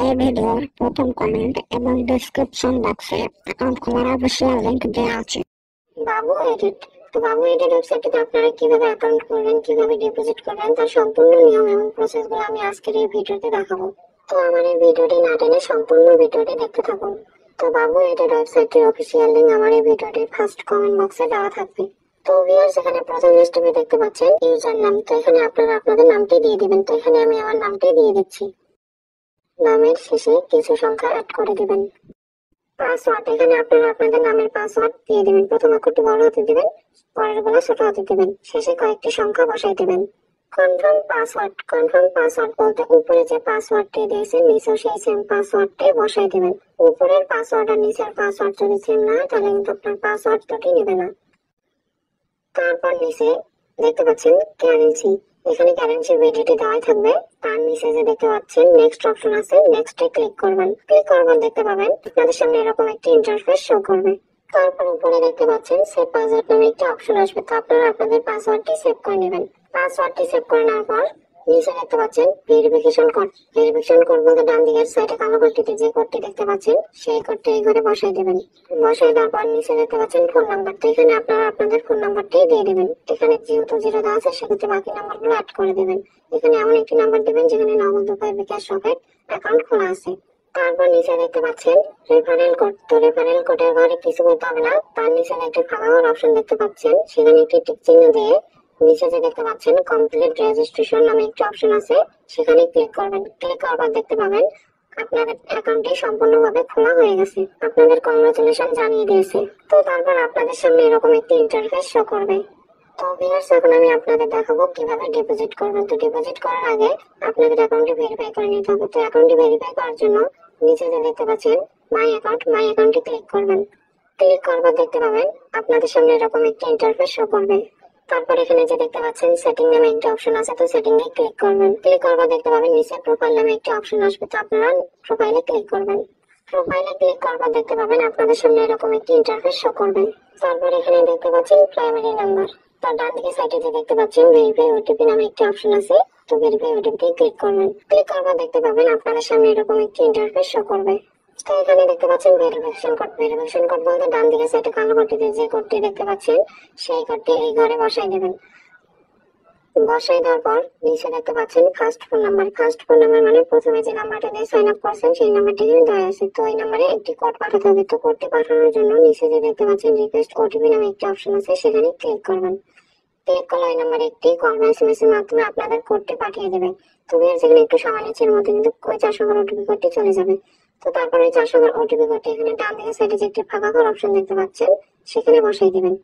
এই ভিডিওর প্রথম কমেন্ট এবং ডেসক্রিপশন বক্সে অ্যাকাউন্ট খোলার অফিসিয়াল লিংক দেওয়া আছে। বাবু এডিট ওয়েবসাইটে আপনারা কিভাবে অ্যাকাউন্ট করবেন, কিভাবে ডিপোজিট করবেন তার সম্পূর্ণ নিয়ম এবং প্রসেসগুলো আমি আজকের এই ভিডিওতে দেখাবো। তো আমার এই ভিডিওটি না টেনে সম্পূর্ণ ভিডিওটি দেখতে থাকুন। তো বাবু এডিট ওয়েবসাইটের অফিসিয়াল লিংক আমার এই ভিডিওটির ফার্স্ট কমেন্ট বক্সে দেওয়া থাকবে। তো ভিউয়ার্স, এখানে প্রথম স্টেপে দেখতে পাচ্ছেন ইউজার নাম। তো এখানে আপনারা আপনাদের নামটি দিয়ে দিবেন। তো এখানে আমি আমার নামটি দিয়ে দিচ্ছি। নামের শেষে কিছু সংখ্যা অ্যাড করে দিবেন। পাসওয়ার্ড, এখানে আপনারা আপনাদের নামের পাসওয়ার্ড দিয়ে দিবেন। প্রথম অক্ষরটি বড় হতে দিবেন, পরের গুলো ছোট হতে দিবেন, শেষে কয়েকটি সংখ্যা বসাই দিবেন। কনফার্ম পাসওয়ার্ড বলতে উপরে যে পাসওয়ার্ডটি দিয়েছেন নিচেও সেই সেম পাসওয়ার্ডটি বসাই দিবেন। উপরের পাসওয়ার্ড আর নিচের পাসওয়ার্ড যদি সেম না হয় তাহলে কিন্তু আপনার পাসওয়ার্ড দুটি নেবে না। তারপর নিচে দেখতে পাচ্ছেন কারেন্সি, এখানে কারেন্সি ভ্যালিডিটি দেওয়াই থাকবে। তার নিচে যে দেখতে পাচ্ছেন নেক্সট অপশন আছে, নেক্সটে ক্লিক করবেন। ক্লিক করবেন দেখতে পাবেন আপনাদের সামনে এরকম একটি ইন্টারফেস শো করবে। তারপর উপরে দেখতে পাচ্ছেন সেভ পাসওয়ার্ড নামে একটি অপশন আসবে। তো আপনারা আপনাদের পাসওয়ার্ডটি সেভ করে নেবেন। পাসওয়ার্ডটি সেভ করে নেওয়ার পর নিচে দেখতে পাচ্ছেন ভেরিফিকেশন কোড বলতে ডান দিকের সাইডে কালো কোডটিতে যে কোডটি দেখতে পাচ্ছেন সেই কোডটি এই ঘরে বসাই দেবেন। বসাই দেওয়ার পর নিচে দেখতে পাচ্ছেন ফোন নাম্বার। তো এখানে আপনারা আপনাদের ফোন নাম্বারটি দিয়ে দেবেন। এখানে যেহেতু 0 দেওয়া আছে সেক্ষেত্রে বাকি নাম্বারগুলো অ্যাড করে দেবেন। এখানে এমন একটি নাম্বার দেবেন যেখানে নগদ উপায় বিকাশ রকেট অ্যাকাউন্ট খোলা আছে। তারপর নিচে দেখতে পাচ্ছেন রেফারেল কোড। তো রেফারেল কোডের ঘরে কিছু করতে হবে না, তার নিচে একটি ফাঁকা ঘর অপশন দেখতে পাচ্ছেন, সেখানে একটি টিক চিহ্ন দিয়ে নিচে যে দেখতে পাচ্ছেন কমপ্লিট রেজিস্ট্রেশন নামে একটি অপশন আছে, সেখানে ক্লিক করবেন। ক্লিক করার পর দেখতে পাবেন আপনাদের অ্যাকাউন্টটি সম্পূর্ণভাবে খোলা হয়ে গেছে। আপনাদের কংগ্রাচুলেশন জানিয়ে দিয়েছে। তো তারপর আপনাদের সামনে এরকম একটি ইন্টারফেস শো করবে। তো ভিউয়ার্স, এখন আমি আপনাদের দেখাবো কিভাবে ডিপোজিট করবেন। তো ডিপোজিট করার আগে আপনাদের অ্যাকাউন্টটি ভেরিফাই করে নিতে হবে। তো অ্যাকাউন্টটি ভেরিফাই করার জন্য নিচে যে দেখতে পাচ্ছেন মাই অ্যাকাউন্টে ক্লিক করবেন। ক্লিক করবার দেখতে পাবেন আপনাদের সামনে এরকম একটি ইন্টারফেস শো করবে। তারপর এখানে যে দেখতে পাচ্ছেন সেটিং নামে একটি অপশন আছে, তো সেটিং এ ক্লিক করবেন। ক্লিক করবার দেখতে পাবেন নিচে প্রোফাইল নামে একটি অপশন আসবে। তো আপনারা প্রোফাইলে ক্লিক করবেন। প্রোফাইলে ক্লিক করবার দেখতে পাবেন আপনাদের সামনে এরকম একটি ইন্টারফেস শো করবে। তারপর এখানে দেখতে পাচ্ছেন প্রাইমারি নাম্বার। তার ডান দিকে সাইডে যে দেখতে পাচ্ছেন ভেরিফাই ওটিপি নামে একটি অপশন আছে, তো ভেরিফাই ওটিপি ক্লিক করবেন। ক্লিক করবার দেখতে পাবেন আপনাদের সামনে এরকম একটি ইন্টারফেস শো করবে। তো এখানে দেখতে পাচ্ছেন ভেরিফিকেশন কোড বলতে ডান দিকে সাইডে কালো কোডটিতে যে কোডটি দেখতে পাচ্ছেন সেই কোডটি এই ঘরে বসাই দেবেন। বসাই দেওয়ার পর নিচে দেখতে পাচ্ছেন ফার্স্ট ফোন নাম্বার মানে প্রথমে যে নাম্বারটা দিয়ে সাইন আপ করছেন সেই নাম্বারটি এখানে দেওয়া আছে। তো এই নাম্বারে একটি কোড পাঠাতে হবে। তো কোডটি পাঠানোর জন্য নিচে যে দেখতে পাচ্ছেন রিকোয়েস্ট ওটিপি নামে একটি অপশন আছে, সেখানে ক্লিক করবেন। ক্লিক করলে এই নাম্বারে একটি কল বা এসএমএস এর মাধ্যমে আপনাদের কোডটি পাঠিয়ে দেবে। তবে যেখানে একটু সময় নিচ্ছে এর মধ্যে কিন্তু ওই 400 ওটিপি কোডটি চলে যাবে। তো তারপরে 400 ওটিপি কোডটি এখানে ডান দিকে সাইডে যে একটি ফাঁকা ঘর অপশন দেখতে পাচ্ছেন সেখানে বসাই দিবেন।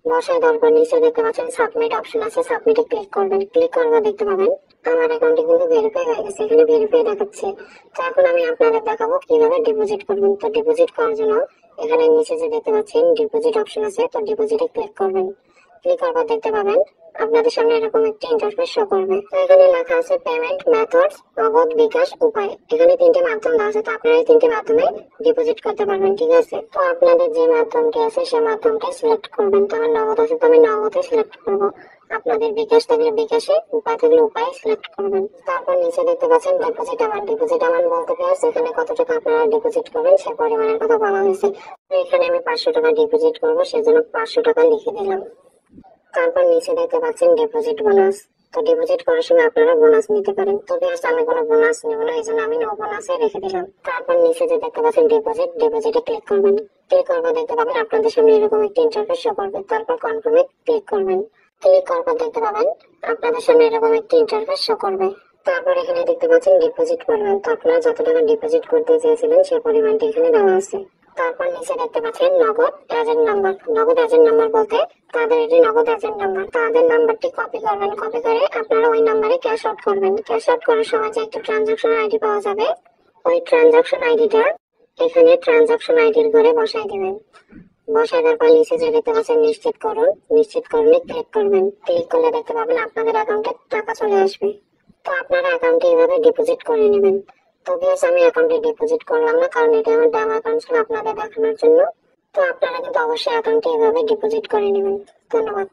বসাই দেওয়ার পর নিচে দেখতে পাচ্ছেন সাবমিট অপশন আছে, সাবমিটে ক্লিক করবেন। ক্লিক করলে দেখতে পাবেন আমার অ্যাকাউন্টে কিন্তু ভেরিফাই হয়ে গেছে, এখানে ভেরিফাই দেখাচ্ছে। তো এখন আমি আপনাদের দেখাবো কিভাবে ডিপোজিট করবেন। তো ডিপোজিট করার জন্য এখানে নিচে যে দেখতে পাচ্ছেন ডিপোজিট অপশন আছে, তো ডিপোজিটে ক্লিক করবেন। ক্লিক করার পর দেখতে পাবেন আপনাদের সামনে এরকম একটি ইন্টারফেস শো করবে। তো এখানে লেখা আছে পেমেন্ট মেথডস, নগদ, বিকাশ, উপায়। এখানে 3টে মাধ্যম দেওয়া আছে, তো আপনারা এই 3টে মাধ্যমে ডিপোজিট করতে পারবেন। ঠিক আছে, তো আপনাদের যে মাধ্যমটি আছে সেই মাধ্যমটা সিলেক্ট করবেন। তো আমার নগদ আছে, তো আমি নগদে সিলেক্ট করব। আপনাদের বিকাশ থাকলে বিকাশে, উপায় থাকলে উপায় সিলেক্ট করবেন। তারপর নিচে দেখতে পাচ্ছেন ডিপোজিট অ্যামাউন্ট বলতে পেরেছে এখানে কত টাকা আপনারা ডিপোজিট করবেন সেই পরিমাণের কথা বলা হয়েছে। তো এখানে আমি 500 টাকা ডিপোজিট করবো, সেজন্য 500 টাকা লিখে দিলাম। তারপর নিচে দেখতে পাচ্ছেন ডিপোজিট বোনাস। তো ডিপোজিট করার সময় আপনারা বোনাস নিতে পারেন। তো বেশ, আমি কোনো বোনাস নেব না, এই জন্য আমি নো বোনাসে রেখে দিলাম। তারপর নিচে যে দেখতে পাচ্ছেন ডিপোজিটে ক্লিক করবেন। ক্লিক করবে দেখতে পাবেন আপনাদের সামনে এরকম একটি ইন্টারফেস শো করবে। তারপর কনফার্মে ক্লিক করবেন। ক্লিক করার দেখতে পাবেন আপনাদের সামনে এরকম একটি ইন্টারফেস শো করবে। তারপর এখানে দেখতে পাচ্ছেন ডিপোজিট পরিমাণ। তো আপনারা যত টাকা ডিপোজিট করতে চেয়েছিলেন সেই পরিমাণটি এখানে দেওয়া আছে। তারপর নিচে দেখতে পাচ্ছেন নগদ এজেন্ট নাম্বার বলতে তাদের এটি নগদ এজেন্ট নাম্বার। তাদের নাম্বারটি কপি করবেন। কপি করে আপনারা ওই নাম্বারে ক্যাশ আউট করবেন। ক্যাশ আউট করার সময় যে একটা ট্রানজাকশন আইডি পাওয়া যাবে, ওই ট্রানজাকশন আইডিটা এখানে ট্রানজাকশন আইডির ঘরে বসাই দিবেন। বসাই দেওয়ার পর নিচে যে দেখতে পাচ্ছেন নিশ্চিত করলে ক্লিক করবেন। ক্লিক করলে দেখতে পাবেন আপনাদের অ্যাকাউন্টে টাকা চলে আসবে। তো আপনারা অ্যাকাউন্টে এভাবে ডিপোজিট করে নেবেন। তো বেশ, আমি অ্যাকাউন্টে ডিপোজিট করলাম না, কারণ এটা আমার ডেমো অ্যাকাউন্ট ছিল আপনাদের দেখানোর জন্য। তো আপনারা কিন্তু অবশ্যই অ্যাকাউন্টে এভাবে ডিপোজিট করে নেবেন। ধন্যবাদ।